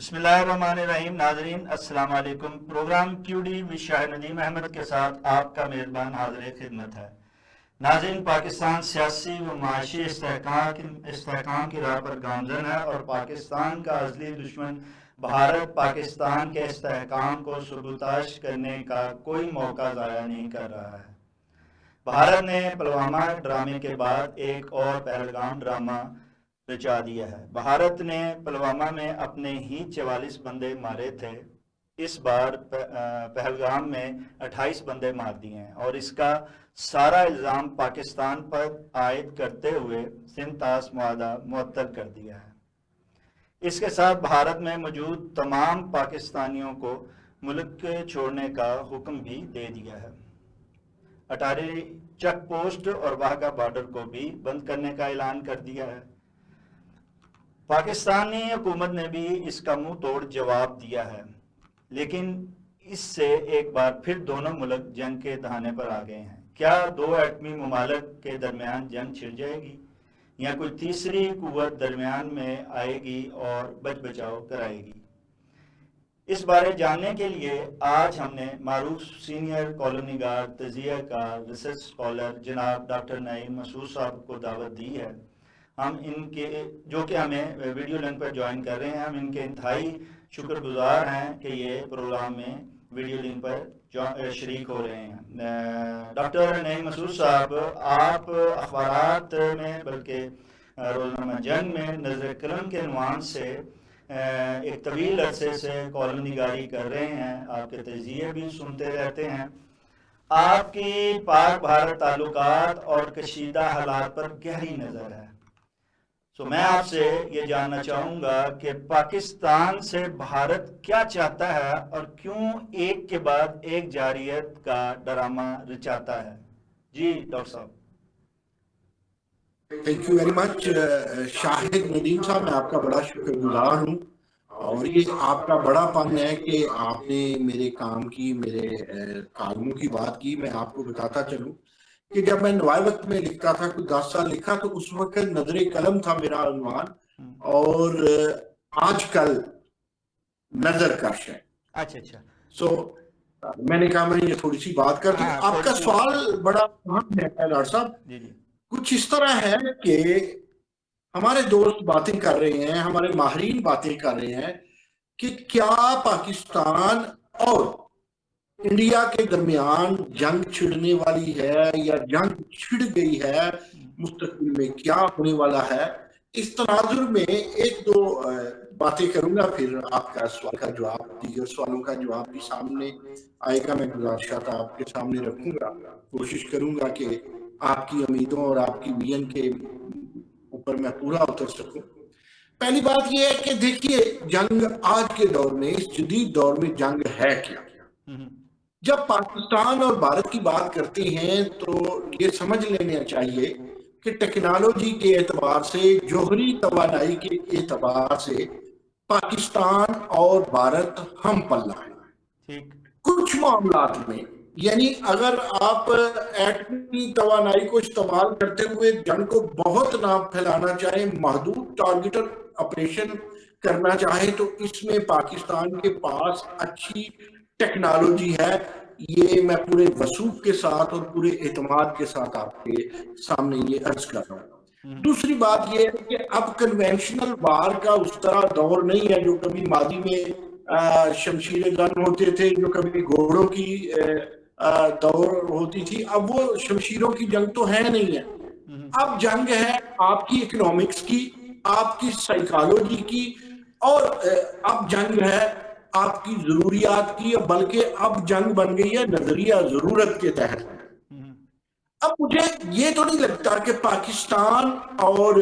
بسم اللہ الرحمن الرحیم. ناظرین السلام علیکم. پروگرام کیو ڈی وی شاہ ندیم احمد کے ساتھ آپ کا میزبان حاضر خدمت ہے. ناظرین، پاکستان سیاسی و معاشی استحکام کی راہ پر گامزن ہے اور پاکستان کا ازلی دشمن بھارت پاکستان کے استحکام کو سبوتاش کرنے کا کوئی موقع ضائع نہیں کر رہا ہے. بھارت نے پلوامہ ڈرامے کے بعد ایک اور پہلگام ڈرامہ رچا دیا ہے. بھارت نے پلوامہ میں اپنے ہی 44 بندے مارے تھے. اس بار پہلگام میں 28 بندے مار دیے ہیں اور اس کا سارا الزام پاکستان پر عائد کرتے ہوئے سندھ طاس معاہدہ معطل کر دیا ہے. اس کے ساتھ بھارت میں موجود تمام پاکستانیوں کو ملک چھوڑنے کا حکم بھی دے دیا ہے. اٹاری چیک پوسٹ اور واہگہ بارڈر کو بھی بند کرنے کا اعلان کر دیا ہے. پاکستانی حکومت نے بھی اس کا منہ توڑ جواب دیا ہے، لیکن اس سے ایک بار پھر دونوں ملک جنگ کے دہانے پر آ گئے ہیں. کیا دو ایٹمی ممالک کے درمیان جنگ چھڑ جائے گی یا کوئی تیسری قوت درمیان میں آئے گی اور بچ بچاؤ کرائے گی؟ اس بارے جاننے کے لیے آج ہم نے معروف سینئر کالونی نگار، تجزیہ کار، ریسرچ اسکالر جناب ڈاکٹر نعیم مسعود صاحب کو دعوت دی ہے. ہم ان کے جو کہ ہمیں ویڈیو لنک پر جوائن کر رہے ہیں، ہم ان کے انتہائی شکر گزار ہیں کہ یہ پروگرام میں ویڈیو لنک پر شریک ہو رہے ہیں. ڈاکٹر نعیم مسعود صاحب، آپ اخبارات میں بلکہ روزنامہ جنگ میں نظر قلم کے عنوان سے ایک طویل عرصے سے کالم نگاری کر رہے ہیں. آپ کے تجزیے بھی سنتے رہتے ہیں. آپ کی پاک بھارت تعلقات اور کشیدہ حالات پر گہری نظر ہے. میں آپ سے یہ جاننا چاہوں گا کہ پاکستان سے بھارت کیا چاہتا ہے اور کیوں ایک کے بعد ایک جارحیت کا ڈرامہ رچاتا ہے. جی ڈاکٹر صاحب. تھینک یو ویری مچ شاہد ندیم صاحب، میں آپ کا بڑا شکر گزار ہوں، اور یہ آپ کا بڑا پن ہے کہ آپ نے میرے کام کی، میرے کالموں کی بات کی. میں آپ کو بتاتا چلوں کہ جب میں نوائے وقت میں لکھتا تھا، کوئی 10 سال لکھا، تو اس وقت نظر قلم تھا میرا عنوان، اور آج کل نظر کش ہے. اچھا. سو میں نے کہا میں یہ تھوڑی سی بات کر دوں. آپ کا سوال بڑا اہم ہے ڈاکٹر صاحب. کچھ اس طرح ہے کہ ہمارے دوست باتیں کر رہے ہیں، ہمارے ماہرین باتیں کر رہے ہیں کہ کیا پاکستان اور انڈیا کے درمیان جنگ چھڑنے والی ہے یا جنگ چھڑ گئی ہے، مستقبل میں کیا ہونے والا ہے. اس تناظر میں ایک دو باتیں کروں گا، پھر آپ کا سوال کا جواب، دیگر سوالوں کا جواب بھی سامنے آئے گا. میں گزارشات آپ کے سامنے رکھوں گا، کوشش کروں گا کہ آپ کی امیدوں اور آپ کی ویژن کے اوپر میں پورا اتر سکوں. پہلی بات یہ ہے کہ دیکھیے، جنگ آج کے دور میں، اس جدید دور میں جنگ ہے کیا. جب پاکستان اور بھارت کی بات کرتے ہیں تو یہ سمجھ لینا چاہیے کہ ٹیکنالوجی کے اعتبار سے، جوہری توانائی کے اعتبار سے پاکستان اور بھارت ہم پلہ ہیں. کچھ معاملات میں، یعنی اگر آپ ایٹمی توانائی کو استعمال کرتے ہوئے جنگ کو بہت نہ پھیلانا چاہیں، محدود ٹارگیٹر آپریشن کرنا چاہیں، تو اس میں پاکستان کے پاس اچھی ٹیکنالوجی ہے. یہ میں پورے وثوق کے ساتھ اور پورے اعتماد کے ساتھ آپ کے سامنے یہ عرض کر رہا ہوں. دوسری بات یہ ہے کہ اب کنونشنل وار کا اس طرح دور نہیں ہے جو کبھی ماضی میں شمشیر زن ہوتے تھے، جو کبھی گھوڑوں کی دور ہوتی تھی. اب وہ شمشیروں کی جنگ تو ہے نہیں ہے. اب جنگ ہے آپ کی اکنامکس کی، آپ کی سائیکالوجی کی، اور اب جنگ ہے آپ کی ضروریات کی، بلکہ اب جنگ بن گئی ہے نظریہ ضرورت کے تحت. اب مجھے یہ تو نہیں لگتا کہ پاکستان اور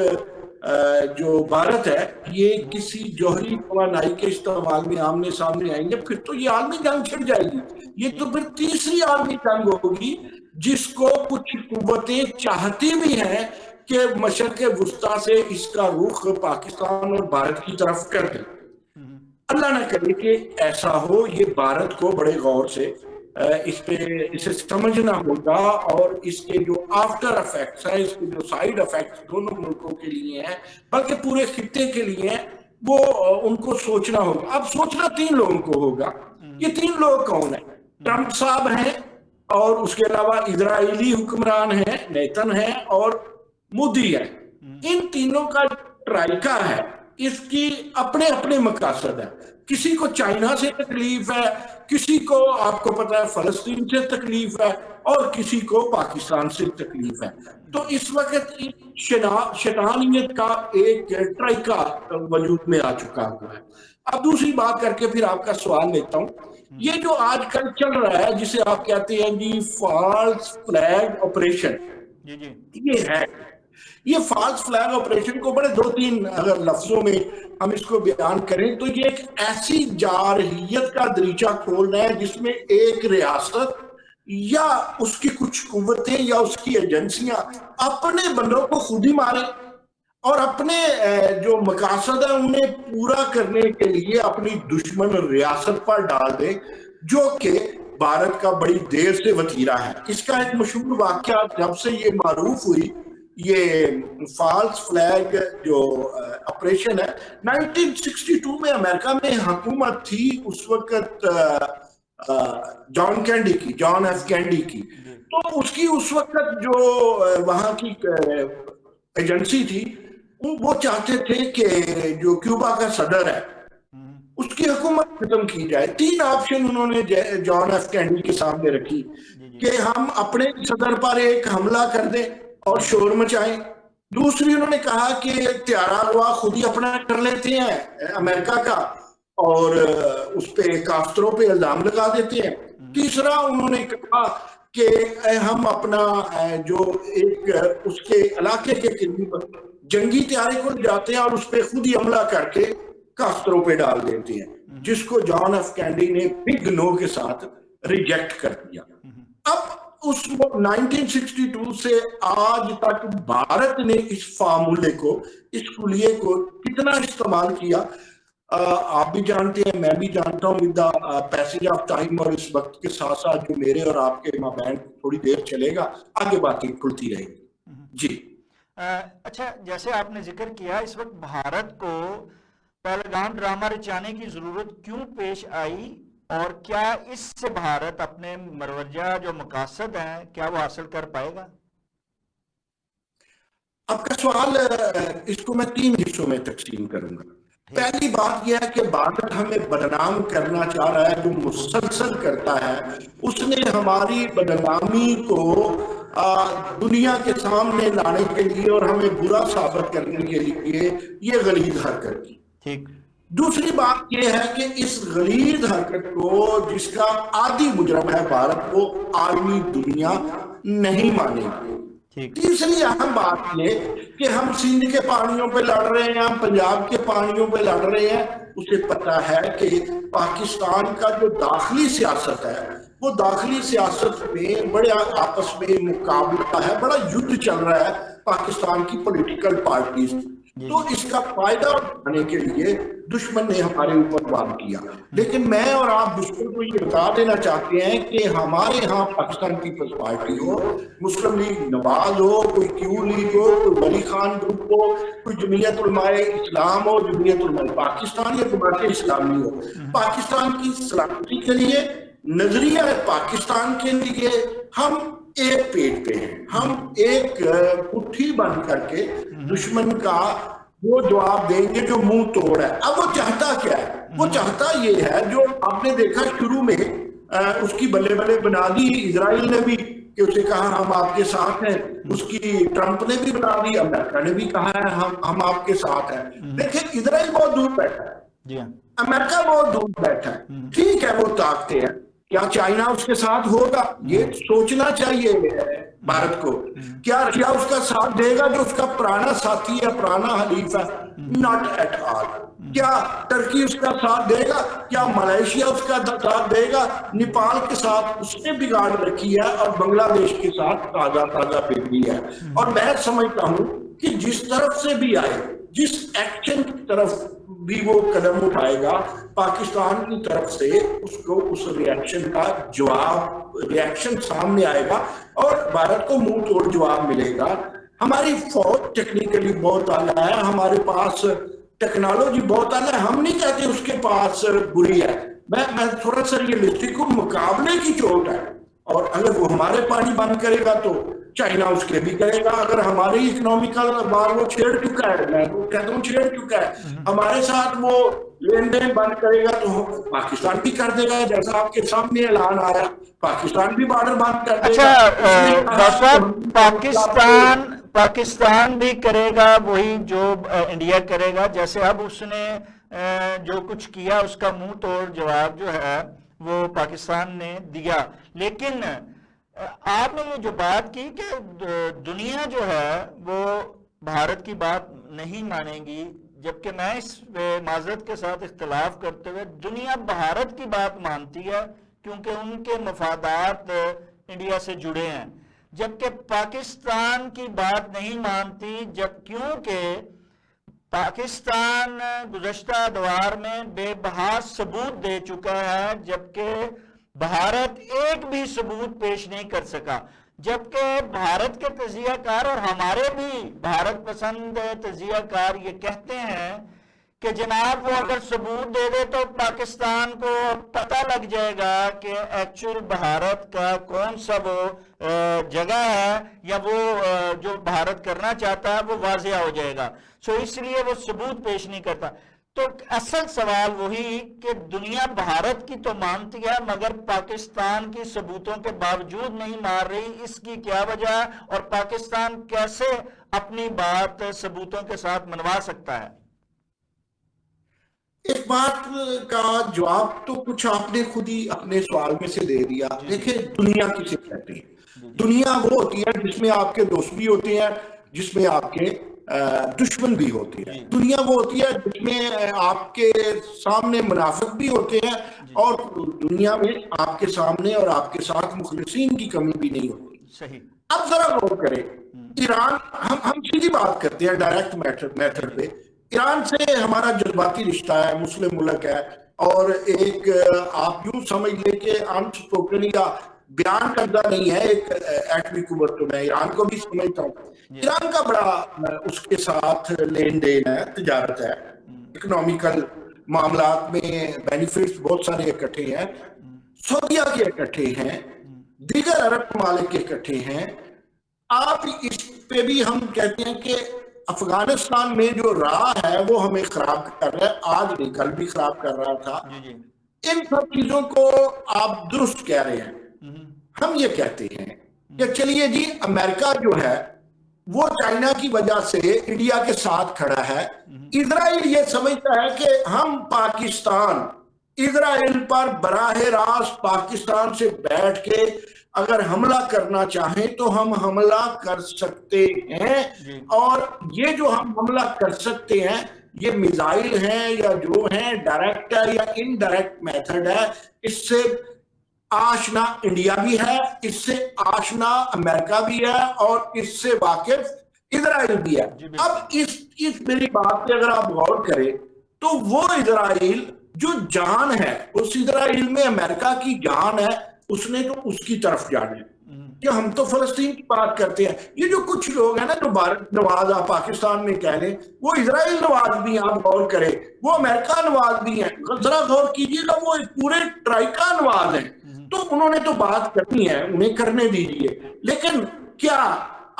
جو بھارت ہے یہ کسی جوہری توانائی کے استعمال میں آمنے سامنے آئیں گے. پھر تو یہ عالمی جنگ چھڑ جائے گی. یہ تو پھر تیسری عالمی جنگ ہوگی، جس کو کچھ قوتیں چاہتی بھی ہیں کہ مشرق وسطیٰ سے اس کا رخ پاکستان اور بھارت کی طرف کر دیں. اللہ نہ کرے کہ ایسا ہو. یہ بھارت کو بڑے غور سے اسے سمجھنا ہوگا، اور اس کے جو آفٹر افیکٹس ہیں، اس کے جو سائیڈ افیکٹس دونوں ملکوں کے لیے ہیں بلکہ پورے خطے کے لیے ہیں، وہ ان کو سوچنا ہوگا. اب سوچنا 3 لوگوں کو ہوگا. یہ 3 لوگ کون ہیں؟ ٹرمپ صاحب ہیں، اور اس کے علاوہ اسرائیلی حکمران ہیں، نیتن ہیں، اور مودی ہے. ان تینوں کا ٹرائکا ہے، اس کی اپنے اپنے مقاصد ہیں. کسی کو چائنا سے تکلیف ہے، کسی کو آپ کو پتا ہے فلسطین سے تکلیف ہے، اور کسی کو پاکستان سے تکلیف ہے. تو اس وقت شیطانیت کا ایک ٹرائکا وجود میں آ چکا ہوا ہے. اب دوسری بات کر کے پھر آپ کا سوال لیتا ہوں. یہ جو آج کل چل رہا ہے جسے آپ کہتے ہیں جی فالس فلیگ آپریشن، یہ فالس فلیگ آپریشن کو بڑے 2-3 اگر لفظوں میں ہم اس کو بیان کریں تو یہ ایک ایسی جارحیت کا دریچہ کھول رہا ہے جس میں ایک ریاست یا اس کی کچھ قوتیں یا اس کی ایجنسیاں اپنے بندوں کو خود ہی مارے، اور اپنے جو مقاصد ہیں انہیں پورا کرنے کے لیے اپنی دشمن ریاست پر ڈال دے، جو کہ بھارت کا بڑی دیر سے وتیرہ ہے. اس کا ایک مشہور واقعہ جب سے یہ معروف ہوئی، یہ فالس فلیگ جو آپریشن ہے، 1962 میں امریکہ میں حکومت تھی اس وقت جان ایف کینڈی کی. تو اس کی اس وقت جو وہاں کی ایجنسی تھی وہ چاہتے تھے کہ جو کیوبا کا صدر ہے اس کی حکومت ختم کی جائے. 3 آپشن انہوں نے جان ایف کینڈی کے سامنے رکھی کہ ہم اپنے صدر پر ایک حملہ کر دیں اور شور مچائیں. دوسری انہوں نے کہا کہ تیارہ اغوا خود ہی اپنا کر لیتے ہیں امریکہ کا اور اس پہ کافتروں پہ الزام لگا دیتے ہیں. تیسرا انہوں نے کہا کہ ہم اپنا جو ایک اس کے علاقے کے قریب جنگی طیارے کو جاتے ہیں اور اس پہ خود ہی حملہ کر کے کافتروں پہ ڈال دیتے ہیں، جس کو جان ایف کینڈی نے بگ نو کے ساتھ ریجیکٹ کر دیا. اب اس 1962 سے آج تک بھارت نے اس فارمولے کو، اس کلیے کو کتنا استعمال کیا آپ بھی جانتے ہیں، میں بھی جانتا ہوں. With the passage of time اور اس وقت کے ساتھ ساتھ جو میرے اور آپ کے مابین تھوڑی دیر چلے گا، آگے باتیں کھلتی رہیں گی. جی اچھا، جیسے آپ نے ذکر کیا اس وقت بھارت کو پہلگام ڈرامہ رچانے کی ضرورت کیوں پیش آئی، اور کیا اس سے بھارت اپنے مروجہ جو مقاصد ہیں کیا وہ حاصل کر پائے گا؟ آپ کا سوال اس کو میں 3 حصوں میں تقسیم کروں گا. پہلی بات یہ ہے کہ بھارت ہمیں بدنام کرنا چاہ رہا ہے، جو مسلسل کرتا ہے. اس نے ہماری بدنامی کو دنیا کے سامنے لانے کے لیے اور ہمیں برا ثابت کرنے کے لیے یہ غلیظ حرکت کی. ٹھیک. دوسری بات یہ ہے کہ اس غلیظ حرکت کو، جس کا عادی مجرم ہے بھارت، کو عالمی دنیا نہیں مانے گی. تیسری اہم بات یہ کہ ہم سندھ کے پانیوں پہ لڑ رہے ہیں، ہم پنجاب کے پانیوں پہ لڑ رہے ہیں. اسے پتا ہے کہ پاکستان کا جو داخلی سیاست ہے وہ داخلی سیاست میں بڑا آپس میں مقابلہ ہے، بڑا یدھ چل رہا ہے پاکستان کی پولیٹیکل پارٹیز. تو اس کا فائدہ اٹھانے کے لیے دشمن نے ہمارے اوپر وار کیا. لیکن میں اور آپ دشمن کو یہ بتا دینا چاہتے ہیں کہ ہمارے ہاں پاکستان پیپلز پارٹی ہو، مسلم لیگ نواز ہو، کوئی کیو لیگ ہو، کوئی ولی خان گروپ ہو، کوئی جمعیت علماء اسلام ہو، جمعیت علماء پاکستان یا جماعت اسلامی ہو، پاکستان کی سلامتی کے لیے، نظریہ پاکستان کے لیے ہم ایک پیٹ پہ ہیں. ہم ایک مٹھی بند کر کے دشمن کا وہ جواب دیں گے جو منہ توڑ ہے. اب وہ چاہتا کیا ہے؟ وہ چاہتا یہ ہے جو آپ نے دیکھا شروع میں اس کی بلے بلے بنا دی اسرائیل نے بھی کہ اسے کہا ہم آپ کے ساتھ ہیں، اس کی ٹرمپ نے بھی بنا دی، امریکہ نے بھی کہا ہے ہم آپ کے ساتھ ہیں. دیکھیں اسرائیل بہت دور بیٹھا ہے، امریکہ بہت دور بیٹھا ہے. ٹھیک ہے وہ طاقتیں ہیں، کیا چائنا اس کے ساتھ ہوگا؟ یہ سوچنا چاہیے بھارت کو. کیا رشیا اس کا ساتھ دے گا جو اس کا پرانا ساتھی ہے، پرانا حلیف ہے؟ Not at all. کیا ترکی اس کا ساتھ دے گا؟ کیا ملائیشیا اس کا ساتھ دے گا؟ نیپال کے ساتھ اس نے بگاڑ رکھی ہے اور بنگلہ دیش کے ساتھ تازہ بگڑی ہے. اور میں سمجھتا ہوں کہ جس طرف سے بھی آئے، جس ایکشن کی طرف بھی وہ قدم اٹھائے گا، پاکستان کی طرف سے اس کو اس ریاکشن کا جواب، ریاکشن سامنے آئے گا اور بھارت کو منہ توڑ جواب ملے گا. ہماری فوج ٹیکنیکلی بہت اعلیٰ ہے، ہمارے پاس ٹیکنالوجی بہت اعلیٰ ہے، ہم نہیں کہتے اس کے پاس بری ہے، میں تھوڑا سا ریئلسٹک ہوں، مقابلے کی چوٹ ہے، اور اگر وہ ہمارے پانی بند کرے گا تو چائنا اس کے بھی کرے گا، اگر ہماری اکنامیکل بار وہ چھیڑ چکا ہے، میں وہ کہتا ہوں چھیڑ چکا ہے، ہمارے ساتھ وہ لین دین بند کرے گا تو پاکستان بھی کر دے گا، جیسا آپ کے سامنے اعلان آیا پاکستان بھی بارڈر بند کر دے گا۔ اچھا اس نے کہا ڈاکٹر کہ صاحب، پاکستان بھی کرے گا وہی جو انڈیا کرے گا، جیسے اب اس نے جو کچھ کیا اس کا منہ توڑ جواب جو ہے وہ پاکستان نے دیا، لیکن آپ نے یہ جو بات کی کہ دنیا جو ہے وہ بھارت کی بات نہیں مانے گی، جبکہ میں اس معذرت کے ساتھ اختلاف کرتے ہوئے دنیا بھارت کی بات مانتی ہے، کیونکہ ان کے مفادات انڈیا سے جڑے ہیں، جبکہ پاکستان کی بات نہیں مانتی، کیونکہ پاکستان گزشتہ ادوار میں بے بہا ثبوت دے چکا ہے، جبکہ بھارت ایک بھی ثبوت پیش نہیں کر سکا، جبکہ بھارت کے تجزیہ کار اور ہمارے بھی بھارت پسند تجزیہ کار یہ کہتے ہیں کہ جناب وہ اگر ثبوت دے دے تو پاکستان کو پتہ لگ جائے گا کہ ایکچول بھارت کا کون سا وہ جگہ ہے، یا وہ جو بھارت کرنا چاہتا ہے وہ واضح ہو جائے گا، اس لیے وہ ثبوت پیش نہیں کرتا۔ تو اصل سوال وہی کہ دنیا بھارت کی تو مانتی ہے مگر پاکستان کی ثبوتوں کے باوجود نہیں مان رہی، اس کی کیا وجہ ہے، اور پاکستان کیسے اپنی بات ثبوتوں کے ساتھ منوا سکتا ہے؟ ایک بات کا جواب تو کچھ آپ نے خود ہی اپنے سوال میں سے دے دیا۔ دیکھیں دنیا کسے کہتے ہیں؟ دنیا وہ ہوتی ہے جس میں آپ کے دوست بھی ہوتے ہیں، جس میں آپ کے دشمن بھی ہوتے ہیں۔ دنیا وہ ہوتی ہے جس میں آپ کے سامنے منافق بھی ہوتے ہیں، اور دنیا میں آپ کے سامنے اور آپ کے ساتھ مخلصین کی کمی بھی نہیں ہوتی۔ اب ذرا غور کریں، ایران، ہم سیدھی بات کرتے ہیں ڈائریکٹ میتھڈ پہ، ایران سے ہمارا جذباتی رشتہ ہے، مسلم ملک ہے، اور ایک آپ یوں سمجھ لیں کہ انسپوکن یا بیان کردہ نہیں ہے ایک ایٹمی قوت، تو میں ایران کو بھی سمجھتا ہوں۔ ایران کا بڑا اس کے ساتھ لین دین ہے، تجارت ہے، اکنامیکل معاملات میں بینیفٹس بہت سارے اکٹھے ہیں، سعودیہ کے اکٹھے ہیں، دیگر عرب ممالک کے اکٹھے ہیں۔ آپ اس پہ بھی ہم کہتے ہیں کہ افغانستان میں جو راہ ہے وہ ہمیں خراب کر رہا ہے، آج نہیں کل بھی خراب کر رہا تھا۔ ان سب چیزوں کو آپ درست کہہ رہے ہیں۔ ہم یہ کہتے ہیں کہ چلیے جی، امریکہ جو ہے وہ چائنا کی وجہ سے انڈیا کے ساتھ کھڑا ہے، اسرائیل یہ سمجھتا ہے کہ ہم پاکستان اسرائیل پر براہ راست پاکستان سے بیٹھ کے اگر حملہ کرنا چاہیں تو ہم حملہ کر سکتے ہیں، اور یہ جو ہم حملہ کر سکتے ہیں یہ میزائل ہیں یا جو ہیں ڈائریکٹ ہے یا انڈائریکٹ میتھڈ ہے، اس سے آشنا انڈیا بھی ہے، اس سے آشنا امریکہ بھی ہے، اور اس سے واقف اسرائیل بھی ہے۔ اب اس میری بات پہ اگر آپ غور کریں تو وہ اسرائیل جو جان ہے، اس اسرائیل میں امریکہ کی جان ہے، اس نے تو اس کی طرف جانا ہے کہ ہم تو فلسطین کی بات کرتے ہیں۔ یہ جو کچھ لوگ ہیں نا جو بھارت نواز آپ پاکستان میں کہہ لیں، وہ اسرائیل نواز بھی ہیں، آپ غور کریں، وہ امریکہ نواز بھی ہیں، ذرا غور کیجئے گا، وہ پورے ٹرائکا نواز ہیں۔ تو انہوں نے تو بات کرنی ہے، انہیں کرنے دیجئے، لیکن کیا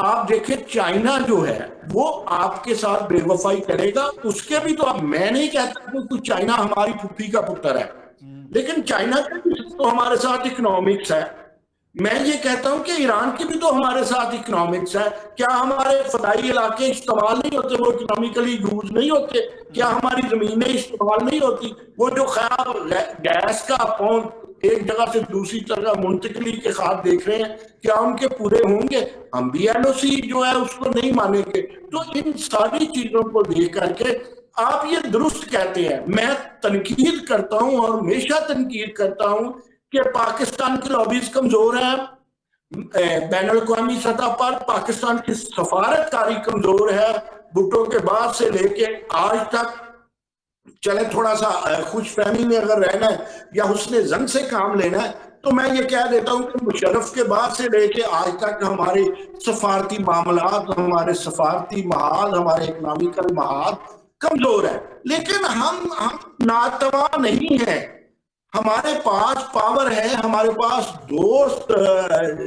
آپ دیکھیں چائنا جو ہے وہ آپ کے ساتھ بے وفائی کرے گا؟ اس کے بھی تو، اب میں نہیں کہتا کہ چائنا ہماری پھوپھی کا پتر ہے، لیکن چائنا کا بھی تو ہمارے ساتھ اکنامکس ہے۔ میں یہ کہتا ہوں کہ ایران کی بھی تو ہمارے ساتھ اکنامکس ہے۔ کیا ہمارے فضائی علاقے استعمال نہیں ہوتے؟ وہ اکنامیکلی یوز نہیں ہوتے؟ کیا ہماری زمینیں استعمال نہیں ہوتی؟ وہ جو خیال گیس کا پہنچ ایک جگہ سے دوسری جگہ منتقلی کے خاص دیکھ رہے ہیں، کیا ان کے پورے ہوں گے؟ ہم بھی ایل او سی جو ہے اس کو نہیں مانیں گے۔ تو ان ساری چیزوں کو دیکھ کر کے آپ یہ درست کہتے ہیں۔ میں تنقید کرتا ہوں اور ہمیشہ تنقید کرتا ہوں کہ پاکستان کی لابیز کمزور ہیں، بین الاقوامی سطح پر پاکستان کی سفارت کاری کمزور ہے، بھٹو کے بعد سے لے کے آج تک۔ چلے تھوڑا سا خوش فہمی میں اگر رہنا ہے یا حسن ظن سے کام لینا ہے تو میں یہ کہہ دیتا ہوں کہ مشرف کے بعد سے لے کے آج تک ہمارے سفارتی معاملات، ہمارے سفارتی محاذ، ہمارے اکنامیکل محاذ کمزور ہے، لیکن ہم ناتواں نہیں ہیں، ہمارے پاس پاور ہے، ہمارے پاس دوست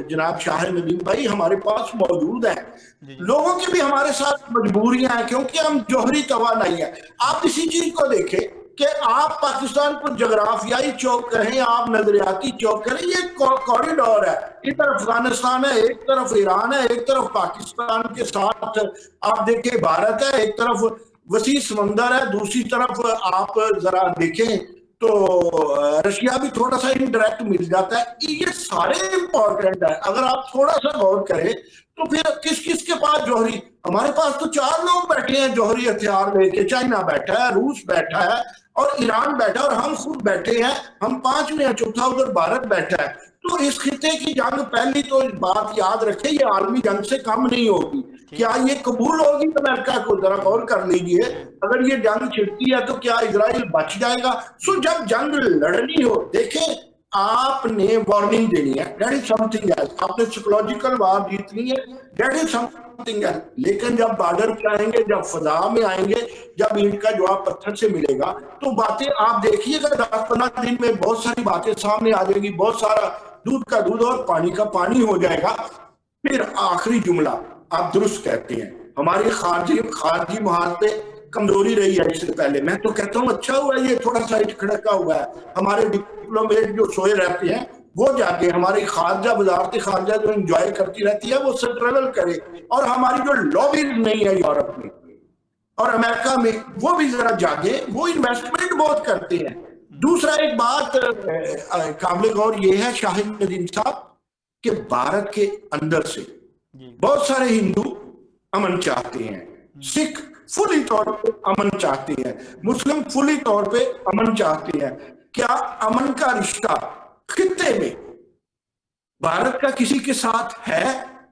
جناب شاہ ندیم بھائی ہمارے پاس موجود ہیں، لوگوں کی بھی ہمارے ساتھ مجبوریاں ہیں کیونکہ ہم جوہری توانائی ہیں۔ آپ اسی چیز کو دیکھیں کہ آپ پاکستان کو جغرافیائی چوک کہیں، آپ نظریاتی چوک کہیں، یہ کوریڈور ہے، ادھر افغانستان ہے، ایک طرف ایران ہے، ایک طرف پاکستان کے ساتھ آپ دیکھیں بھارت ہے، ایک طرف وسیع سمندر ہے، دوسری طرف آپ ذرا دیکھیں تو رشیا بھی تھوڑا سا انڈائریکٹ مل جاتا ہے۔ یہ سارے امپورٹنٹ ہے، اگر آپ تھوڑا سا غور کریں تو پھر کس کس کے پاس جوہری، ہمارے پاس تو 4 لوگ بیٹھے ہیں جوہری ہتھیار لے کے، چائنا بیٹھا ہے، روس بیٹھا ہے اور ایران بیٹھا ہے اور ہم خود بیٹھے ہیں، ہم 5ویں ہیں، چوتھا ادھر بھارت بیٹھا ہے۔ تو اس خطے کی جنگ پہلی تو بات یاد رکھیں یہ عالمی جنگ سے کم نہیں ہوگی۔ کیا یہ قبول ہوگی امریکہ کو؟ ذرا غور کر لیجئے، اگر یہ جنگ چھڑتی ہے تو کیا اسرائیل بچ جائے گا؟ سو جب جنگ لڑنی ہو، دیکھیں آپ نے وارننگ دینی ہے، that is something else, آپ نے سائیکولوجیکل وار جیتنی ہے، that is something else, لیکن جب بارڈر پہ آئیں گے، جب فضا میں آئیں گے، جب اینٹ کا جواب پتھر سے ملے گا تو باتیں آپ دیکھیے گا 10-15 دن میں بہت ساری باتیں سامنے آ جائیں گی، بہت سارا دودھ کا دودھ اور پانی کا پانی ہو جائے گا۔ پھر آخری جملہ آپ درست کہتے ہیں، ہماری خارجی محاذ پہ کمزوری رہی ہے اس سے پہلے، میں تو کہتا ہوں اچھا ہوا ہے یہ تھوڑا سا کھڑکا ہوا ہے، ہمارے ڈپلومیٹ جو سوئے رہتے ہیں وہ جا کے ہماری خارجہ وزارت خارجہ جو انجوائے کرتی رہتی ہے وہ ٹریول کرے، اور ہماری جو لابیز نہیں ہے یورپ میں اور امریکہ میں وہ بھی ذرا جاگے، وہ انویسٹمنٹ بہت کرتے ہیں۔ دوسرا ایک بات قابل غور یہ ہے شاہد ندیم صاحب کہ بھارت کے اندر سے بہت سارے ہندو امن چاہتے ہیں، سکھ فلی طور پہ امن چاہتے ہیں، مسلم فلی طور پہ امن چاہتے ہیں۔ کیا امن کا رشتہ خطے میں بھارت کا کسی کے ساتھ ہے؟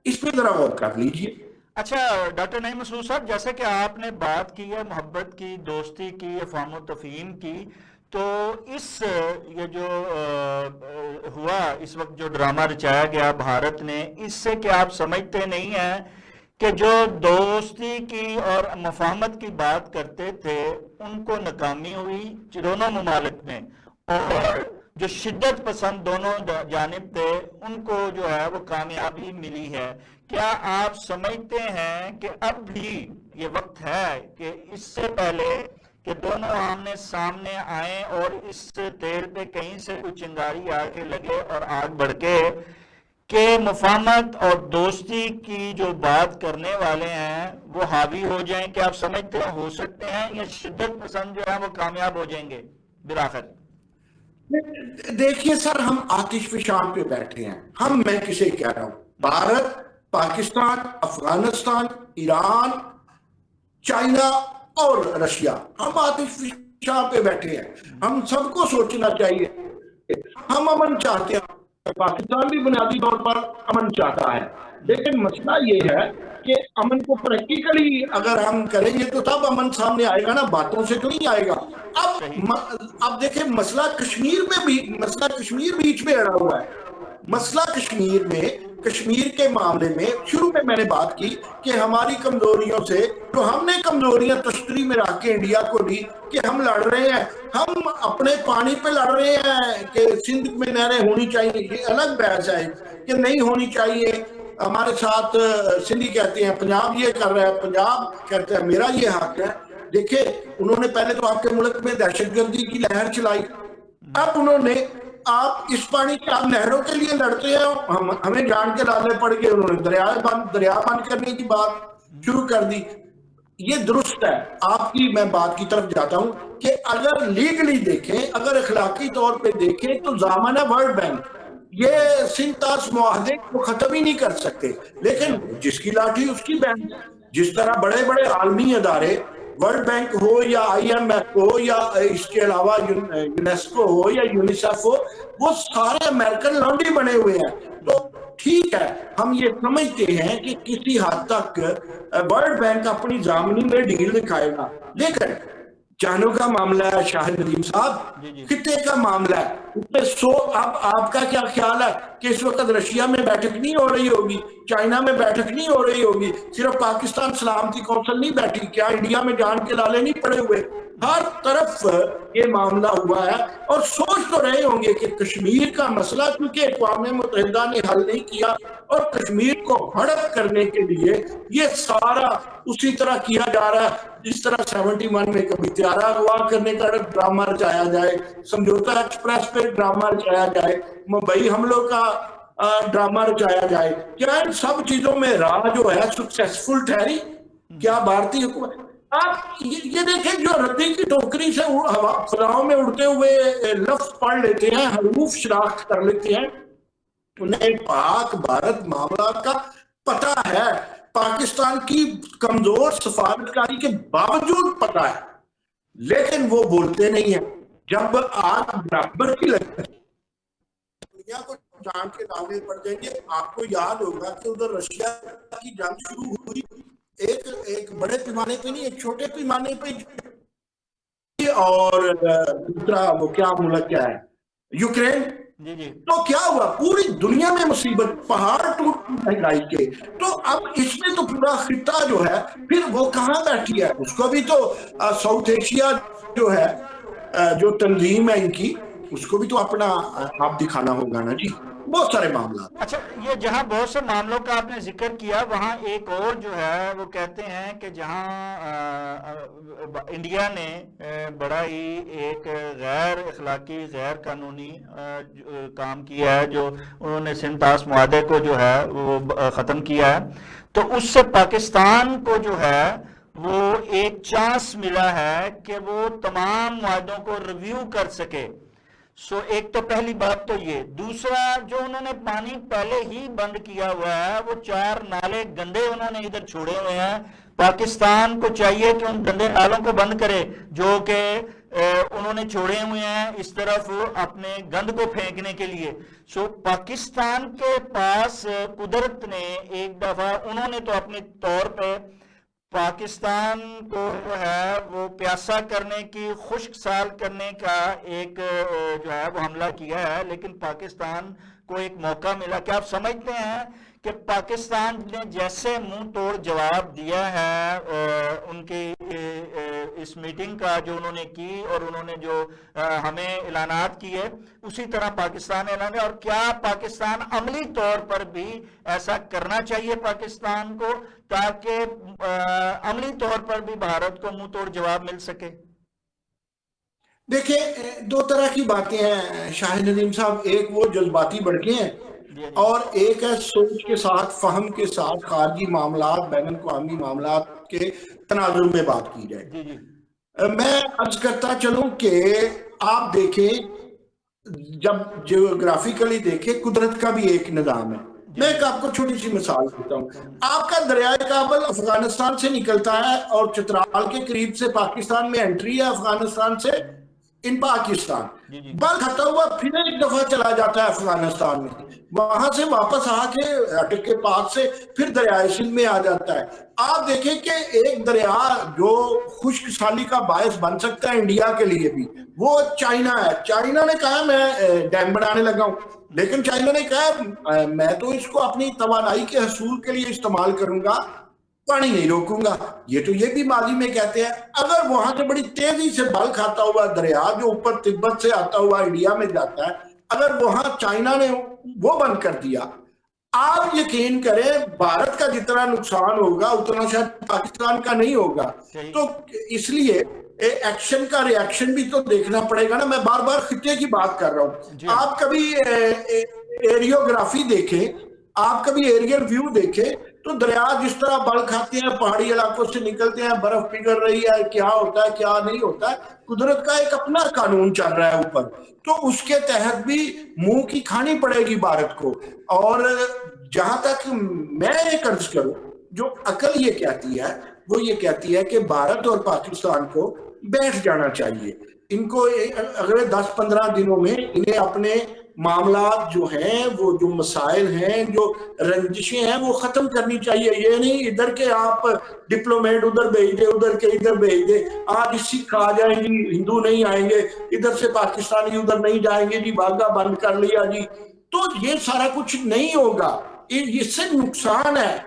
اس پہ ذرا غور کر لیجئے۔ اچھا ڈاکٹر نعیم مسرور صاحب، جیسے کہ آپ نے بات کی ہے محبت کی، دوستی کی، افہام و تفہیم کی، تو اس یہ جو ہوا اس وقت جو ڈرامہ رچایا گیا بھارت نے، اس سے کیا آپ سمجھتے نہیں ہیں کہ جو دوستی کی اور مفاہمت کی بات کرتے تھے ان کو ناکامی ہوئی دونوں ممالک میں، اور جو شدت پسند دونوں جانب تھے ان کو جو ہے وہ کامیابی ملی ہے؟ کیا آپ سمجھتے ہیں کہ اب بھی یہ وقت ہے کہ اس سے پہلے کہ دونوں آمنے سامنے آئیں اور اس تیل پہ کہیں سے کوئی چنگاری آ کے لگے اور آگ بھڑکے، کہ مفاہمت اور دوستی کی جو بات کرنے والے ہیں وہ حاوی ہو جائیں؟ کہ آپ سمجھتے ہیں ہو سکتے ہیں یا شدت پسند جو ہے وہ کامیاب ہو جائیں گے بالآخر؟ دیکھیے سر، ہم آتش فشان پہ بیٹھے ہیں، میں کسے کہہ رہا ہوں، بھارت، پاکستان، افغانستان، ایران، چائنا اور رشیا، ہم آتش فشان پہ بیٹھے ہیں۔ ہم سب کو سوچنا چاہیے، ہم امن چاہتے ہیں، پاکستان بھی بنیادی طور پر امن چاہتا ہے، لیکن مسئلہ یہ ہے کہ امن کو پریکٹیکلی اگر ہم کریں گے تو تب امن سامنے آئے گا نا، باتوں سے تو نہیں آئے گا۔ اب دیکھیں مسئلہ کشمیر بیچ میں اڑا ہوا ہے، مسئلہ کشمیر کے معاملے میں شروع میں نے بات کی کہ ہماری کمزوریوں سے جو ہم نے کمزوریاں تشتری میں رکھ کے انڈیا کو دی کہ ہم لڑ رہے ہیں، ہم اپنے پانی پہ لڑ رہے ہیں کہ سندھ میں نہریں ہونی چاہیے، یہ الگ بحث ہے کہ نہیں ہونی چاہیے۔ ہمارے ساتھ سندھی کہتے ہیں پنجاب یہ کر رہا ہے، پنجاب کہتے ہیں میرا یہ حق ہے۔ دیکھیں انہوں نے پہلے تو آپ کے ملک میں دہشت گردی کی لہر چلائی، اب انہوں نے آپ اس پانی کے آپ نہروں کے لیے لڑتے ہیں، ہمیں جان کے لالے پڑ کے انہوں نے دریا بند کرنے کی بات شروع کر دی۔ یہ درست ہے، آپ کی میں بات کی طرف جاتا ہوں کہ اگر لیگلی دیکھیں، اگر اخلاقی طور پہ دیکھیں تو ضامن ہے ورلڈ بینک، یہ سنتاس معاہدے کو ختم ہی نہیں کر سکتے، لیکن جس کی لاٹھی اس کی بینک۔ جس طرح بڑے بڑے عالمی ادارے ورلڈ بینک ہو یا آئی ایم ایف ہو یا اس کے علاوہ یونیسکو ہو یا یونیسیف ہو، وہ سارے امریکن لانڈی بنے ہوئے ہیں۔ تو ٹھیک ہے، ہم یہ سمجھتے ہیں کہ کسی حد تک ورلڈ بینک اپنی ضامنی میں ڈیل دکھائے گا، لیکن جانوں کا معاملہ ہے شاہد ندیم صاحب، خطے کا معاملہ ہے. سو اب آپ کا کیا خیال ہے کہ اس وقت رشیا میں بیٹھک نہیں ہو رہی ہوگی، چائنا میں بیٹھک نہیں ہو رہی ہوگی، صرف پاکستان سلامتی کونسل نہیں بیٹھی، کیا انڈیا میں جان کے لالے نہیں پڑے ہوئے؟ ہر طرف یہ معاملہ ہوا ہے. اور سوچ تو رہے ہوں گے کہ کشمیر کا مسئلہ کیونکہ اقوام متحدہ نے حل نہیں کیا، اور کشمیر کو ہڑپ کرنے کے لیے یہ سارا اسی طرح کیا جا رہا ہے جس طرح 71 میں کبھی تیارہ اغوا کرنے کا ڈرامہ رچایا جائے، سمجھوتا ایکسپریس پہ ڈرامہ رچایا جائے، ممبئی حملوں کا ڈرامہ رچایا جائے. کیا ان سب چیزوں میں راہ جو ہے سکسیسفل ٹھہری؟ کیا بھارتی حکومت؟ آپ یہ دیکھیں جو ردی کی ٹوکری سے فضاؤں میں اڑتے ہوئے لفظ پڑھ لیتے ہیں، حروف شناخت کر لیتے ہیں، انہیں پاک بھارت معاملات کا پتہ ہے، پاکستان کی کمزور سفارتکاری کے باوجود پتہ ہے، لیکن وہ بولتے نہیں ہیں. جب آگ برابر کی لگتی دنیا کو جان کے دانے پڑ جائیں گے. آپ کو یاد ہوگا کہ ادھر رشیا کی جنگ شروع ہوئی، ایک بڑے پیمانے پہ نہیں، ایک چھوٹے پیمانے پہ، اور دوسرا وہ کیا ملک کیا ہے، یوکرین. تو کیا ہوا؟ پوری دنیا میں مصیبت، پہاڑ ٹوٹ مہنگائی کے. تو اب اس میں تو پورا خطہ جو ہے پھر وہ کہاں بیٹھی ہے؟ اس کو بھی تو ساؤتھ ایشیا جو ہے جو تنظیم ہے ان کی، اس کو بھی تو اپنا آپ دکھانا ہوگا نا جی. بہت سارے معاملات. اچھا، یہ جہاں بہت سے معاملوں کا آپ نے ذکر کیا، وہاں ایک اور جو ہے وہ کہتے ہیں کہ جہاں انڈیا نے بڑا ہی ایک غیر اخلاقی غیر قانونی کام کیا ہے، جو انہوں نے سنتاس معاہدے کو جو ہے وہ ختم کیا ہے، تو اس سے پاکستان کو جو ہے وہ ایک چانس ملا ہے کہ وہ تمام معاہدوں کو ریویو کر سکے. ایک تو پہلی بات تو یہ. دوسرا، جو انہوں نے پانی پہلے ہی بند کیا ہوا ہے، وہ 4 نالے گندے انہوں نے ادھر چھوڑے ہوئے ہیں. پاکستان کو چاہیے کہ ان گندے نالوں کو بند کرے جو کہ انہوں نے چھوڑے ہوئے ہیں اس طرف اپنے گند کو پھینکنے کے لیے. پاکستان کے پاس قدرت نے ایک دفعہ، انہوں نے تو اپنے طور پہ پاکستان کو جو ہے وہ پیاسا کرنے کی، خشک سال کرنے کا ایک جو ہے وہ حملہ کیا ہے، لیکن پاکستان کو ایک موقع ملا. کہ آپ سمجھتے ہیں کہ پاکستان نے جیسے منہ توڑ جواب دیا ہے ان کی اس میٹنگ کا جو انہوں نے کی، اور انہوں نے جو ہمیں اعلانات کیے، اسی طرح پاکستان نے اعلان کیا. اور کیا پاکستان عملی طور پر بھی ایسا کرنا چاہیے پاکستان کو، تاکہ عملی طور پر بھی بھارت کو منہ توڑ جواب مل سکے؟ دیکھیں، 2 طرح کی باتیں ہیں شاہد ندیم صاحب. ایک وہ جذباتی بڑھکے ہیں، اور ایک ہے سوچ کے ساتھ، فہم کے ساتھ خارجی معاملات، بین الاقوامی معاملات کے تناظر میں بات کی جائے. میں عرض کرتا چلوں کہ آپ دیکھیں، جب جیوگرافیکلی دیکھیں، قدرت کا بھی ایک نظام ہے. میں ایک آپ کو چھوٹی سی مثال دیتا ہوں. آپ کا دریائے کابل افغانستان سے نکلتا ہے، اور چترال کے قریب سے پاکستان میں انٹری ہے، افغانستان سے ان پاکستان. بل کھتا ہوا پھر ایک دفعہ چلا جاتا ہے افغانستان میں، وہاں سے واپس آ کے اٹک کے پاک سے پھر دریائے سندھ میں آ جاتا ہے. آپ دیکھیں کہ ایک دریا جو خشک سالی کا باعث بن سکتا ہے انڈیا کے لیے بھی، وہ چائنا ہے. چائنا نے کہا میں ڈیم بنانے لگا ہوں، لیکن چائنا نے کہا میں تو اس کو اپنی توانائی کے حصول کے لیے استعمال کروں گا، پانی نہیں روکوں گا. یہ بھی ماضی میں کہتے ہیں. اگر وہاں سے بڑی تیزی سے بل کھاتا ہوا دریا جو اوپر تبت سے آتا ہوا انڈیا میں جاتا ہے، اگر وہاں چائنا نے وہ بند کر دیا، آپ یقین کریں بھارت کا جتنا نقصان ہوگا اتنا شاید پاکستان کا نہیں ہوگا. تو اس لیے ایکشن کا ری ایکشن بھی تو دیکھنا پڑے گا نا. میں بار بار خطے کی بات کر رہا ہوں. آپ کبھی ایریوگرافی دیکھیں، آپ کبھی ایریل ویو دیکھیں، تو دریا جس طرح بل کھاتے ہیں، پہاڑی علاقوں سے نکلتے ہیں، برف پگھل رہی ہے، کیا ہوتا ہے کیا نہیں ہوتا ہے، قدرت کا ایک اپنا قانون چل رہا ہے اوپر. تو اس کے تحت بھی منہ کی کھانی پڑے گی بھارت کو. اور جہاں تک میں ایک عرض کروں، جو عقل یہ کہتی ہے وہ یہ کہتی ہے کہ بھارت اور پاکستان کو بیٹھ جانا چاہیے. ان کو اگلے 10-15 دنوں میں انہیں اپنے معاملات جو ہیں، وہ جو مسائل ہیں، جو رنجشیں ہیں، وہ ختم کرنی چاہیے. یہ نہیں ادھر کے آپ ڈپلومیٹ ادھر بھیج دے، ادھر کے ادھر بھیج دے. آج سکھ آ جائیں جی ہندو نہیں آئیں گے، ادھر سے پاکستانی ادھر نہیں جائیں گے جی، باغا بند کر لیا جی. تو یہ سارا کچھ نہیں ہوگا، اس سے نقصان ہے.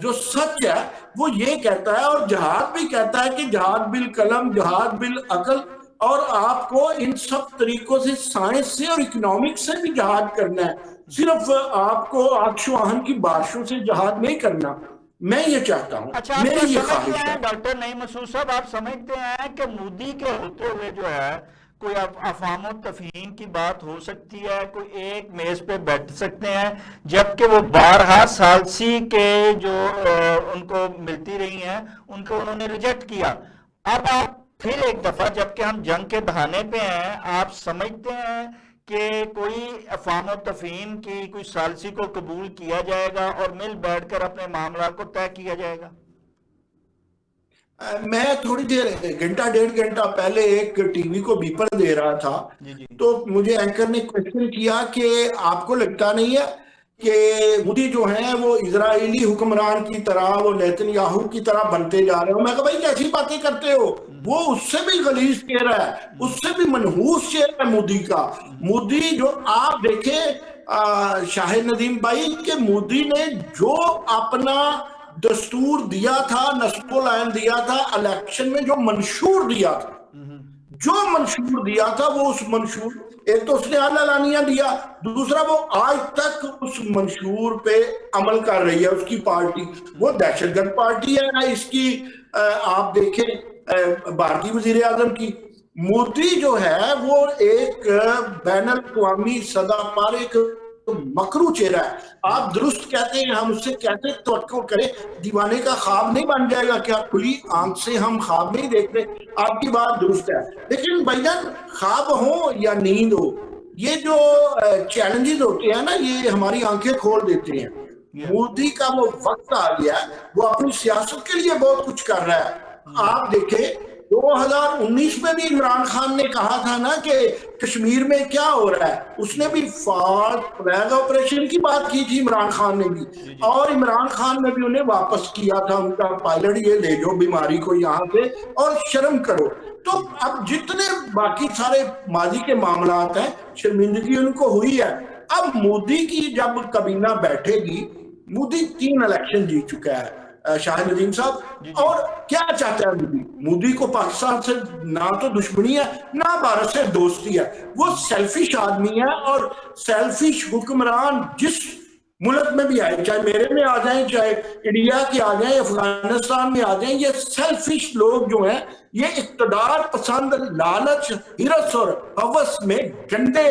جو سچ ہے وہ یہ کہتا ہے، اور جہاد بھی کہتا ہے کہ جہاد بالقلم، جہاد بالعقل. اور آپ کو ان سب طریقوں سے، سائنس سے اور اکنامکس سے بھی جہاد کرنا ہے. صرف آپ کو آتش و آہن کی بارشوں سے جہاد نہیں کرنا. میں یہ چاہتا ہوں، اچھا، آپ کیا میری یہ سمجھتے خواہش ہیں ہے. ڈاکٹر نعیم مسعود صاحب، آپ سمجھتے ہیں کہ مودی کے ہوتے ہوئے جو ہے کوئی افہام و تفہیم کی بات ہو سکتی ہے، کوئی ایک میز پہ بیٹھ سکتے ہیں، جبکہ وہ بارہا ثالثی کے جو ان کو ملتی رہی ہیں ان کو انہوں نے ریجیکٹ کیا. اب آپ پھر ایک دفعہ جبکہ ہم جنگ کے دہانے پہ ہیں، آپ سمجھتے ہیں کہ کوئی افہام و تفہیم کی کوئی ثالثی کو قبول کیا جائے گا اور مل بیٹھ کر اپنے معاملات کو طے کیا جائے گا؟ میں تھوڑی دیر، گھنٹہ ڈیڑھ گھنٹہ پہلے ایک ٹی وی کو بیپر دے رہا تھا، جی جی تو مجھے اینکر نے کوئسچن کیا کہ آپ کو لگتا نہیں ہے کہ مودی جو ہیں وہ اسرائیلی حکمران کی طرح، وہ نیتن یاہو کی طرح بنتے جا رہے ہو؟ میں کہا بھائی کیسی باتیں کرتے ہو، وہ اس سے بھی غلیظ چہرہ ہے، اس سے بھی منحوس چہرہ ہے مودی کا. مودی جو آپ دیکھیں شاہد ندیم بھائی، کہ مودی نے جو اپنا دستور دیا تھا، نصب العین دیا تھا، الیکشن میں جو منشور دیا تھا، جو منشور دیا تھا، وہ اس منشور، ایک تو اس نے اعلانیہ دیا، دوسرا وہ آج تک اس منشور پہ عمل کر رہی ہے اس کی پارٹی. وہ دہشت گرد پارٹی ہے اس کی. آپ دیکھیں بھارتی وزیر اعظم کی. مودی جو ہے وہ ایک بین الاقوامی سطح پر ایک مکرو چہرہ ہے. آپ درست کہتے ہیں، ہم اس سے کیسے توقع کریں؟ دیوانے کا خواب نہیں بن جائے گا کیا؟ کھلی آنکھ سے ہم خواب نہیں دیکھتے. آپ کی بات درست ہے، لیکن بھائی جان خواب ہو یا نیند ہو، یہ جو چیلنجز ہوتے ہیں نا، یہ ہماری آنکھیں کھول دیتے ہیں. مودی کا وہ وقت آ گیا، وہ اپنی سیاست کے لیے بہت کچھ کر رہا ہے. آپ دیکھیں 2019 میں بھی عمران خان نے کہا تھا نا کہ کشمیر میں کیا ہو رہا ہے، اس نے بھی فاسٹ فلیگ آپریشن کی بات کی تھی عمران خان نے بھی، اور عمران خان نے بھی انہیں واپس کیا تھا ان کا پائلٹ، یہ لے جاؤ بیماری کو یہاں سے اور شرم کرو. تو اب جتنے باقی سارے ماضی کے معاملات ہیں، شرمندگی ان کو ہوئی ہے. اب مودی کی جب کابینہ بیٹھے گی، مودی 3 الیکشن جیت چکا ہے شاہد ندیم صاحب. اور کیا چاہتا ہے مودی؟ مودی کو پاکستان سے نہ تو دشمنی ہے، نہ بھارت سے دوستی ہے. وہ سیلفش آدمی ہے، اور سیلفش حکمران جس ملک میں بھی آئے، چاہے میرے میں آ جائیں، چاہے انڈیا کے آ جائیں، افغانستان میں آ جائیں، یہ سیلفش لوگ جو ہیں، یہ اقتدار پسند، لالچ، ہرس اور ہوس میں گندے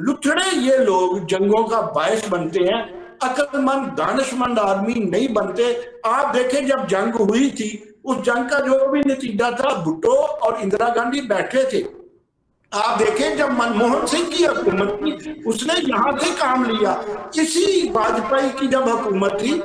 لتھڑے یہ لوگ جنگوں کا باعث بنتے ہیں. عقل مند دانش مند آدمی نہیں بنتے. آپ دیکھیں جب جنگ ہوئی تھی، اس جنگ کا جو بھی نتیجہ تھا، بھٹو اور اندرا گاندھی بیٹھے تھے. آپ دیکھیں جب منموہن سنگھ کی حکومت تھی، اس نے یہاں سے کام لیا. اسی واجپئی کی جب حکومت تھی،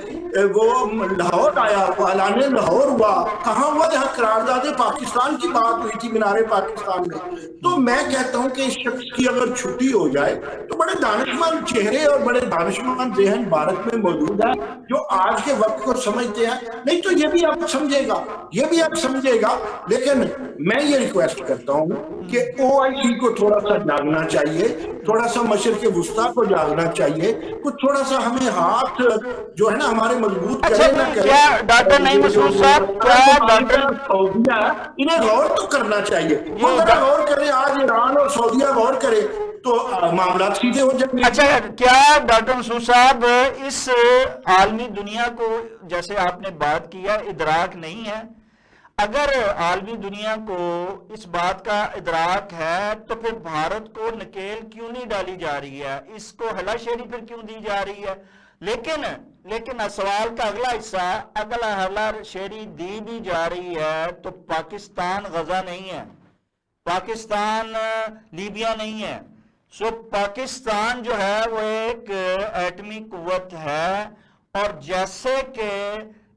وہ لاہور آیا، اعلان لاہور ہوا، کہاں ہوا؟ جہاں قرارداد پاکستان کی بات ہوئی تھی مینار پاکستان میں. تو میں کہتا ہوں کہ اس شخص کی اگر چھٹی ہو جائے تو بڑے دانشمند چہرے اور بڑے دانشمند ذہن بھارت میں موجود ہیں جو آج کے وقت کو سمجھتے ہیں. نہیں تو یہ بھی اب سمجھے گا، یہ بھی اب سمجھے گا. لیکن میں یہ ریکویسٹ کرتا ہوں کہ او آئی سی کو تھوڑا سا جاگنا چاہیے، تھوڑا سا مشرق وسطیٰ کو جاگنا چاہیے، کچھ تھوڑا سا ہمیں ہاتھ جو ہے نا ہمارے مضبوط اچھا، کرے نہ کرے. کیا ڈاکٹر نعیم مسعود صاحب، کیا ڈاکٹر سعودیہ ہے، انہیں غور تو کرنا چاہیے. وہ ذرا غور کرے، آج ایران اور سعودیہ غور کرے تو معاملات سیدھے ہو جائیں گے. اچھا، کیا ڈاکٹر مسعود صاحب اس عالمی دنیا کو، جیسے آپ نے بات کیا، ادراک نہیں ہے؟ اگر عالمی دنیا کو اس بات کا ادراک ہے تو پھر بھارت کو نکیل کیوں نہیں ڈالی جا رہی ہے، اس کو ہلا شیری پھر کیوں دی جا رہی ہے؟ لیکن سوال کا اگلا حصہ، اگلا ہلا شیری دی بھی جا رہی ہے تو پاکستان غزہ نہیں ہے، پاکستان لیبیا نہیں ہے. سو پاکستان جو ہے وہ ایک ایٹمی قوت ہے، اور جیسے کہ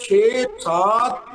6-7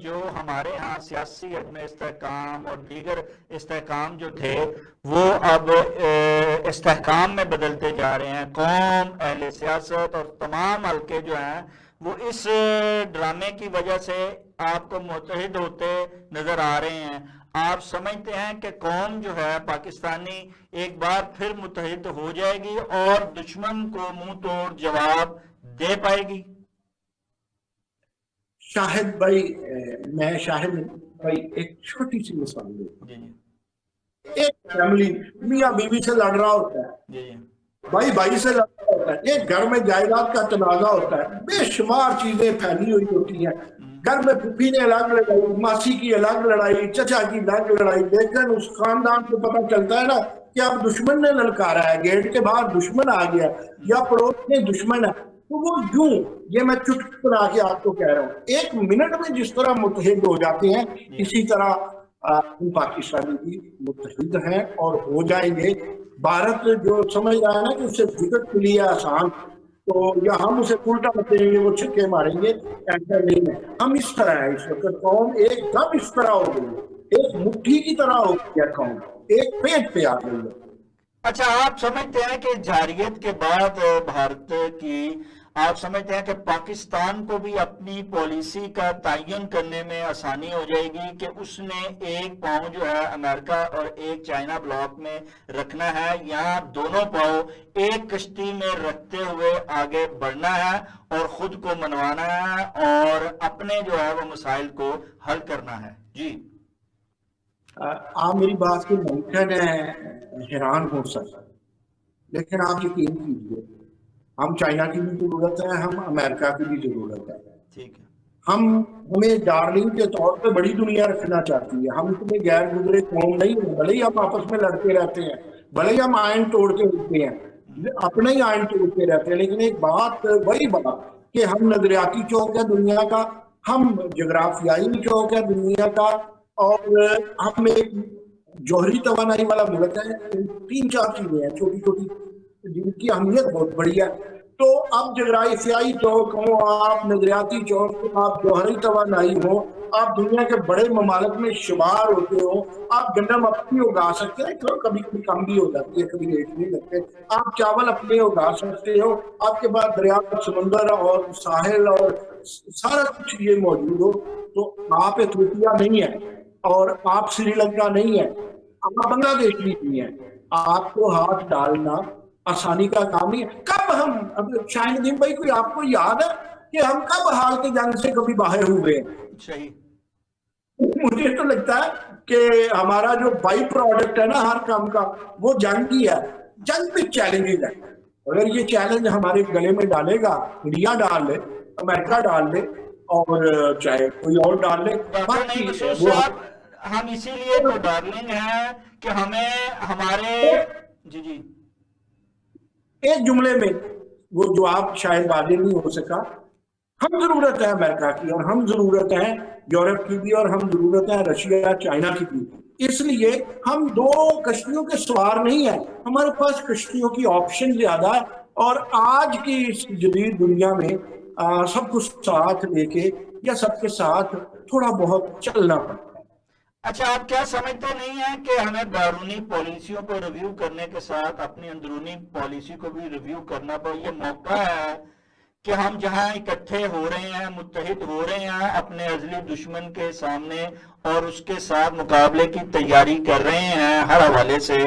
جو ہمارے ہاں سیاسی عدم استحکام اور دیگر استحکام جو تھے وہ اب استحکام میں بدلتے جا رہے ہیں؟ قوم، اہل سیاست اور تمام حلقے جو ہیں وہ اس ڈرامے کی وجہ سے آپ کو متحد ہوتے نظر آ رہے ہیں۔ آپ سمجھتے ہیں کہ قوم جو ہے پاکستانی ایک بار پھر متحد ہو جائے گی اور دشمن کو منہ توڑ جواب دے پائے گی؟ شاہد بھائی، میں شاہد بھائی ایک چھوٹی سی مثال دوں۔ جی جی ایک فیملی میاں بیوی سے لڑ رہا ہوتا ہے، جی جی بھائی بھائی سے لڑ رہا ہوتا ہے، ایک گھر میں جائیداد کا تنازع ہوتا ہے، بے شمار چیزیں پھیلی ہوئی ہوتی ہیں، گھر میں پھوپھی نے الگ لڑائی، ماسی کی الگ لڑائی، چچا کی الگ لڑائی، لیکن اس خاندان کو پتہ چلتا ہے نا کہ اب دشمن نے للکارا ہے، گیٹ کے باہر دشمن آ گیا یا پڑوس میں دشمن ہے، تو وہ یوں، یہ میں چٹکی بنا کے آپ کو کہہ رہا ہوں، ایک منٹ میں جس طرح متحد ہو جاتے ہیں اسی طرح ہم پاکستانی بھی متحد ہیں اور ہو جائیں گے۔ بھارت جو سمجھ رہا ہے نا کہ اس سے وکٹ ملی ہے آسان، تو یا ہم اسے الٹا بتیں گے وہ چھکے ماریں گے، ایسا نہیں ہے۔ ہم اس طرح ہے، اس وقت قوم ایک دم اس طرح ہو گئی ہے، ایک مٹھی کی طرح ہو گئی ہے قوم، ایک پیٹ پہ آ گئی ہے۔ اچھا، آپ سمجھتے ہیں کہ جارحیت کے بعد بھارت کی، آپ سمجھتے ہیں کہ پاکستان کو بھی اپنی پالیسی کا تعین کرنے میں آسانی ہو جائے گی کہ اس نے ایک پاؤں جو ہے امریکہ اور ایک چائنا بلاک میں رکھنا ہے، یہاں دونوں پاؤں ایک کشتی میں رکھتے ہوئے آگے بڑھنا ہے اور خود کو منوانا ہے اور اپنے جو ہے وہ مسائل کو حل کرنا ہے؟ جی آپ میری بات سے ممکن ہے حیران ہو سکتا، لیکن آپ یقین کیجیے ہم چائنا کی بھی ضرورت ہے، ہم امریکہ کی بھی ضرورت ہے۔ ٹھیک ہے۔ ہمیں ڈارلنگ کے طور پہ بڑی دنیا رکھنا چاہتی ہے، ہم اتنے غیر گزرے قوم نہیں ہیں، بھلے ہی ہم آپس میں لڑتے رہتے ہیں، بھلے ہی ہم آئین توڑتے رہتے ہیں، اپنے ہی آئین توڑتے رہتے ہیں، لیکن ایک بات، وہی بات کہ ہم نظریاتی چوک ہے دنیا کا، ہم جغرافیائی چوک ہے دنیا کا، اور ہم ایک جوہری توانائی والا ملک ہے۔ تین چار چیزیں ہیں چھوٹی چھوٹی جن کی اہمیت بہت بڑی ہے، تو آپ جغرافیائی چوک ہوں، آپ نظریاتی چوک ہوں، آپ جوہری توانائی ہوں، آپ دنیا کے بڑے ممالک میں شمار ہوتے ہوں، آپ گندم اپنی اگا سکتے ہیں، کبھی کبھی کم بھی ہو جاتی ہے، کبھی ریٹ نہیں لگتے، آپ چاول اپنے اگا سکتے ہو، آپ کے پاس دریا، سمندر اور ساحل اور سارا کچھ یہ موجود ہو، تو آپ ایتھوپیا نہیں ہے اور آپ سری لنکا نہیں ہے، آپ بنگلہ دیش بھی نہیں ہے، آپ کو ہاتھ ڈالنا آسانی کا کام نہیں ہے۔ کب ہم، اب شاہد ندیم بھائی، کوئی آپ کو یاد ہے کہ ہم کب حال کے جنگ سے کبھی باہر ہوئے ہیں؟ صحیح۔ مجھے تو لگتا ہے کہ ہمارا جو بائی پروڈکٹ ہے نا ہر کام کا، وہ جنگ ہی ہے۔ جنگ پہ چیلنجز ہے، اگر یہ چیلنج ہمارے گلے میں ڈالے گا، انڈیا ڈال لے، امریکہ ڈال لے، اور چاہے کوئی اور ڈال لے، ڈاکٹر نعیم باقی مسعود وہ صاحب، ہم اسی لیے تو ڈارلنگ ہیں کہ ہمیں ہمارے، جی جی ایک جملے میں وہ جو آپ شاید واضح نہیں ہو سکا، ہم ضرورت ہے امریکہ کی، اور ہم ضرورت ہے یورپ کی بھی، اور ہم ضرورت ہے رشیا چائنا کی بھی۔ اس لیے ہم دو کشتیوں کے سوار نہیں ہیں، ہمارے پاس کشتیوں کی آپشن زیادہ ہے، اور آج کی اس جدید دنیا میں سب کچھ ساتھ لے کے یا سب کے ساتھ تھوڑا بہت چلنا پڑتا ہے۔ اچھا، آپ کیا سمجھتے نہیں ہیں کہ ہمیں بیرونی پالیسیوں کو ریویو کرنے کے ساتھ اپنی اندرونی پالیسی کو بھی ریویو کرنا پڑے؟ یہ موقع ہے کہ ہم جہاں اکٹھے ہو رہے ہیں، متحد ہو رہے ہیں اپنے ازلی دشمن کے سامنے اور اس کے ساتھ مقابلے کی تیاری کر رہے ہیں ہر حوالے سے،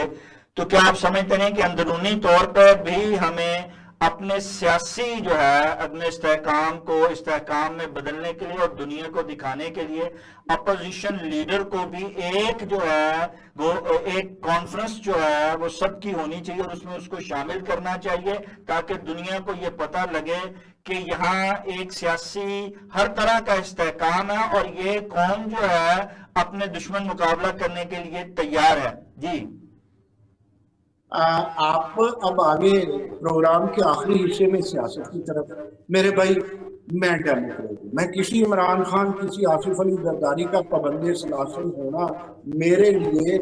تو کیا آپ سمجھتے نہیں کہ اندرونی طور پر بھی ہمیں اپنے سیاسی جو ہے عدم استحکام کو استحکام میں بدلنے کے لیے اور دنیا کو دکھانے کے لیے اپوزیشن لیڈر کو بھی ایک جو ہے وہ ایک کانفرنس جو ہے وہ سب کی ہونی چاہیے اور اس میں اس کو شامل کرنا چاہیے تاکہ دنیا کو یہ پتہ لگے کہ یہاں ایک سیاسی ہر طرح کا استحکام ہے اور یہ قوم جو ہے اپنے دشمن مقابلہ کرنے کے لیے تیار ہے؟ جی آپ اب آگے پروگرام کے آخری حصے میں سیاست کی طرف، میرے بھائی میں ڈیموکریٹ ہوں، میں کسی عمران خان، کسی آصف علی زرداری کا پابند سلاسل ہونا میرے لیے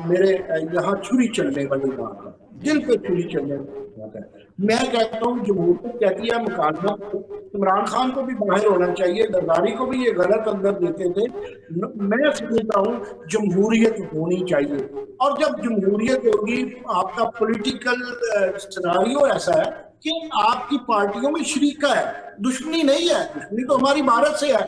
میرے یہاں چھری چلنے والی بات ہے، جی دل پہ چھری چلنے والی۔ بات ہے. میں کہتا ہوں جمہوریت کہتی ہے مکالمہ. عمران خان کو بھی باہر ہونا چاہیے, زرداری کو بھی یہ غلط اندر دیتے تھے. میں سمجھتا ہوں جمہوریت ہونی چاہیے, اور جب جمہوریت ہوگی آپ کا پولیٹیکل سیناریو ایسا ہے کہ آپ کی پارٹیوں میں شریکہ ہے, دشمنی نہیں ہے. دشمنی تو ہماری بھارت سے ہے,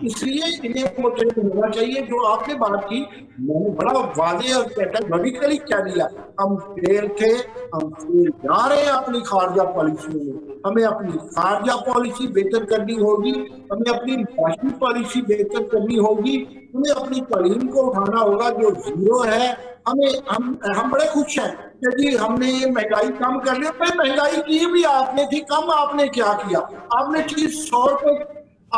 اس لیے انہیں متحد ہونا چاہیے. جو آپ نے بات کی میں نے بڑا واضح اور کیٹیگوریکلی کہہ دیا, ہم فیل تھے, ہم فیل جا رہے ہیں اپنی خارجہ پالیسیوں میں. ہمیں اپنی خارجہ پالیسی بہتر کرنی ہوگی, ہمیں اپنی معاشی پالیسی بہتر کرنی ہوگی, ہمیں اپنی تعلیم کو اٹھانا ہوگا جو زیرو ہے. ہم بڑے خوش ہیں کہ جی ہم نے یہ مہنگائی کم کر لی. مہنگائی کی بھی آپ نے تھی کم, آپ نے کیا کیا؟ آپ نے چیز 100 روپے,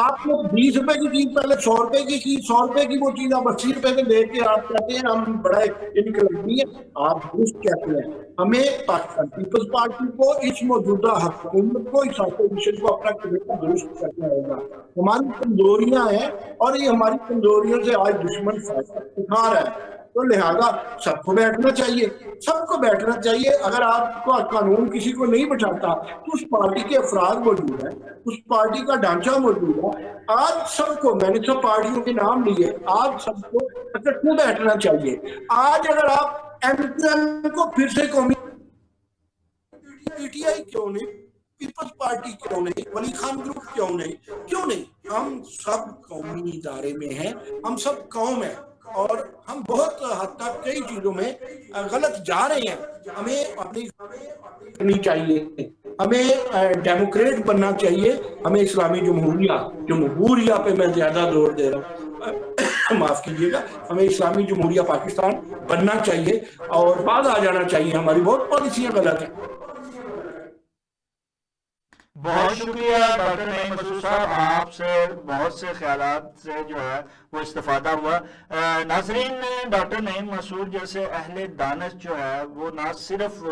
آپ نے 20 روپے کی چیز پہلے 100 روپے کی چیز, 100 روپے کی وہ چیز آپ 80 روپے میں لے کے آپ کہتے ہیں ہم بڑا انقلابی ہیں. آپ درست کہتے ہیں. ہمیں پاکستان پیپلز پارٹی کو اس موجودہ حکومت کو, اس اپوزیشن کو اپنا کردار درست کرنا ہوگا. ہماری کمزوریاں ہیں اور یہ ہماری کمزوریوں سے آج دشمن فائدہ اٹھا رہا ہے. تو لہذا سب کو بیٹھنا چاہیے, سب کو بیٹھنا چاہیے. اگر آپ کو قانون کسی کو نہیں بچاتا تو اس پارٹی کے افراد موجود ہیں, اس پارٹی کا ڈھانچہ موجود ہے. آج سب کو, میں نے سب پارٹیوں کے نام لیے, آج سب کو اکٹھے بیٹھنا چاہیے. آج اگر آپ ایم کو پھر سے قومی پی ٹی آئی کیوں نہیں, پیپلز پارٹی کیوں نہیں, ولی خان گروپ کیوں نہیں, ہم سب قومی ادارے میں ہیں, ہم سب قوم ہیں, اور ہم بہت حد تک کئی چیزوں میں غلط جا رہے ہیں. ہمیں اپنی کرنی چاہیے, ہمیں ڈیموکریٹ بننا چاہیے, ہمیں اسلامی جمہوریہ پہ میں زیادہ زور دے رہا ہوں, معاف کیجیے گا, ہمیں اسلامی جمہوریہ پاکستان بننا چاہیے اور بعد آ جانا چاہیے. ہماری بہت پالیسیاں غلط ہیں. بہت شکریہ ڈاکٹر نعیم مسعود صاحب, آپ سے بہت سے خیالات سے جو ہے وہ استفادہ ہوا. ناظرین, ڈاکٹر نعیم مسعود جیسے اہل دانش جو ہے وہ نہ صرف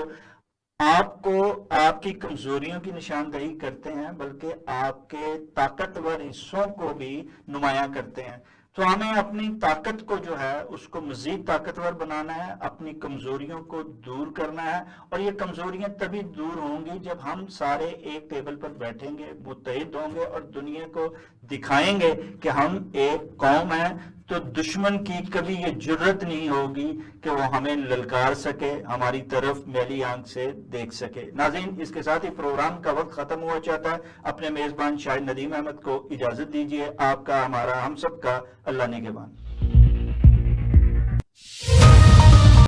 آپ کو آپ کی کمزوریوں کی نشاندہی کرتے ہیں بلکہ آپ کے طاقتور حصوں کو بھی نمایاں کرتے ہیں. تو ہمیں اپنی طاقت کو جو ہے اس کو مزید طاقتور بنانا ہے, اپنی کمزوریوں کو دور کرنا ہے, اور یہ کمزوریاں تبھی دور ہوں گی جب ہم سارے ایک ٹیبل پر بیٹھیں گے, متحد ہوں گے اور دنیا کو دکھائیں گے کہ ہم ایک قوم ہیں. تو دشمن کی کبھی یہ جرت نہیں ہوگی کہ وہ ہمیں للکار سکے, ہماری طرف میلی آنکھ سے دیکھ سکے. ناظرین, اس کے ساتھ ہی پروگرام کا وقت ختم ہوا چاہتا ہے. اپنے میزبان شاہد ندیم احمد کو اجازت دیجیے. آپ کا, ہمارا, ہم سب کا اللہ نگہبان.